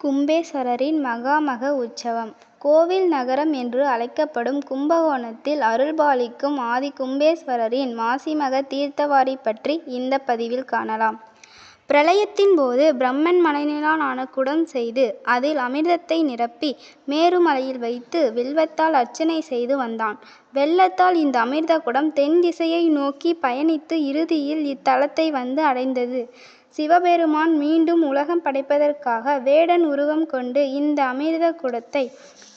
கும்பேஸ்வரரின் மகாமக உற்சவம். கோவில் நகரம் என்று அழைக்கப்படும் கும்பகோணத்தில் அருள்பாலிக்கும் ஆதி கும்பேஸ்வரரின் மாசிமக தீர்த்தவாரி பற்றி இந்த பதிவில் காணலாம். பிரளயத்தின் போது பிரம்மன் மழையினால் ஆன குடம் செய்து அதில் அமிர்தத்தை நிரப்பி மேருமலையில் வைத்து வில்வத்தால் அர்ச்சனை செய்து வந்தான். வெள்ளத்தால் இந்த அமிர்த குடம் தென் திசையை நோக்கி பயணித்து இறுதியில் இத்தலத்தை வந்து அடைந்தது. சிவபெருமான் மீண்டும் உலகம் படைப்பதற்காக வேடன் உருவம் கொண்டு இந்த அமிர்த குடத்தை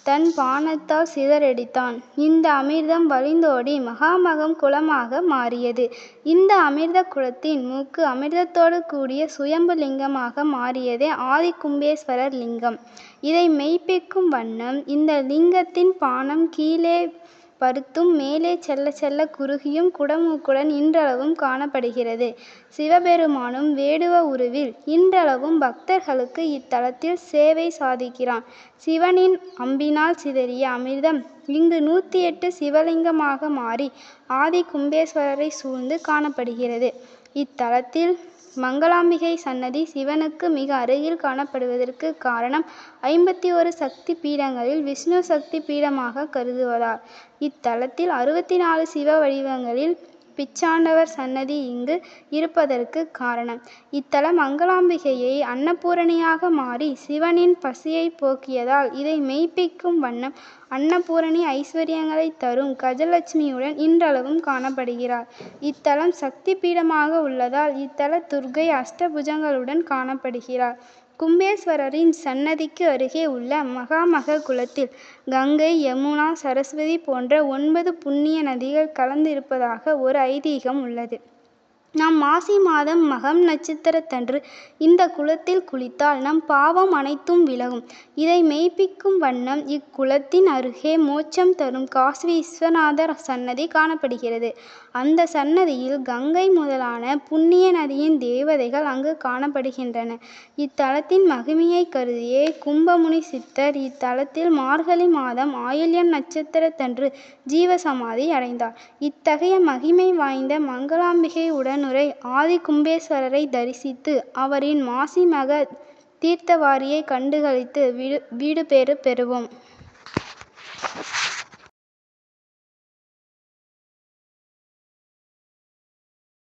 தன் பாணத்தால் சிதறடித்தான். இந்த அமிர்தம் வழிந்தோடி மகாமகம் குளமாக மாறியது. இந்த அமிர்த குளத்தின் மூக்கு அமிர்தத்தோடு கூடிய சுயம்பு லிங்கமாக மாறியதே ஆதி கும்பேஸ்வரர் லிங்கம். இதை மெய்ப்பிக்கும் வண்ணம் இந்த லிங்கத்தின் பாணம் கீழே பருத்தும் மேலே செல்ல செல்ல குறுகியும் குடமூக்குடன் இன்றளவும் காணப்படுகிறது. சிவபெருமானும் வேடுவ உருவில் இன்றளவும் பக்தர்களுக்கு இத்தலத்தில் சேவை சாதிக்கிறான். சிவனின் அம்பினால் சிதறிய அமிர்தம் இங்கு 108 சிவலிங்கமாக மாறி ஆதி கும்பேஸ்வரரை சூழ்ந்து காணப்படுகிறது. இத்தலத்தில் மங்களாம்பிகை சன்னதி சிவனுக்கு மிக அருகில் காணப்படுவதற்கு காரணம் 51 சக்தி பீடங்களில் விஷ்ணு சக்தி பீடமாக கருதுவதால். இத்தலத்தில் 64 சிவ வடிவங்களில் பிச்சாண்டவர் சன்னதி இங்கு இருப்பதற்கு காரணம். இத்தலம் மங்களாம்பிகையை அன்னபூரணியாக மாறி சிவனின் பசியை போக்கியதால் இதை மெய்ப்பிக்கும் வண்ணம் அன்னபூரணி ஐஸ்வர்யங்களை தரும் கஜலட்சுமியுடன் இன்றளவும் காணப்படுகிறார். இத்தலம் சக்தி பீடமாக உள்ளதால் இத்தல துர்க்கை அஷ்டபுஜங்களுடன் காணப்படுகிறார். கும்பேஸ்வரரின் சன்னதிக்கு அருகே உள்ள மகாமக குளத்தில் கங்கை, யமுனா, சரஸ்வதி போன்ற 9 புண்ணிய நதிகள் கலந்து இருப்பதாக ஒரு ஐதீகம் உள்ளது. நாம் மாசி மாதம் மகம் நட்சத்திரத்தன்று இந்த குளத்தில் குளித்தால் நம் பாவம் அனைத்தும் விலகும். இதை மெய்ப்பிக்கும் வண்ணம் இக்குளத்தின் அருகே மோட்சம் தரும் காசி விஸ்வநாதர் சன்னதி காணப்படுகிறது. அந்த சன்னதியில் கங்கை முதலான புண்ணிய நதியின் தேவதைகள் அங்கு காணப்படுகின்றன. இத்தலத்தின் மகிமையை கருதியே கும்பமுனி சித்தர் இத்தலத்தில் மார்கழி மாதம் ஆயில்யம் நட்சத்திரத்தன்று ஜீவசமாதி அடைந்தார். இத்தகைய மகிமை வாய்ந்த மங்களாம்பிகை உடனுறை ஆதி கும்பேஸ்வரரை தரிசித்து அவரின் மாசிமக தீர்த்தவாரியை கண்டுகளித்து வீடுபேறு பெறுவோம்.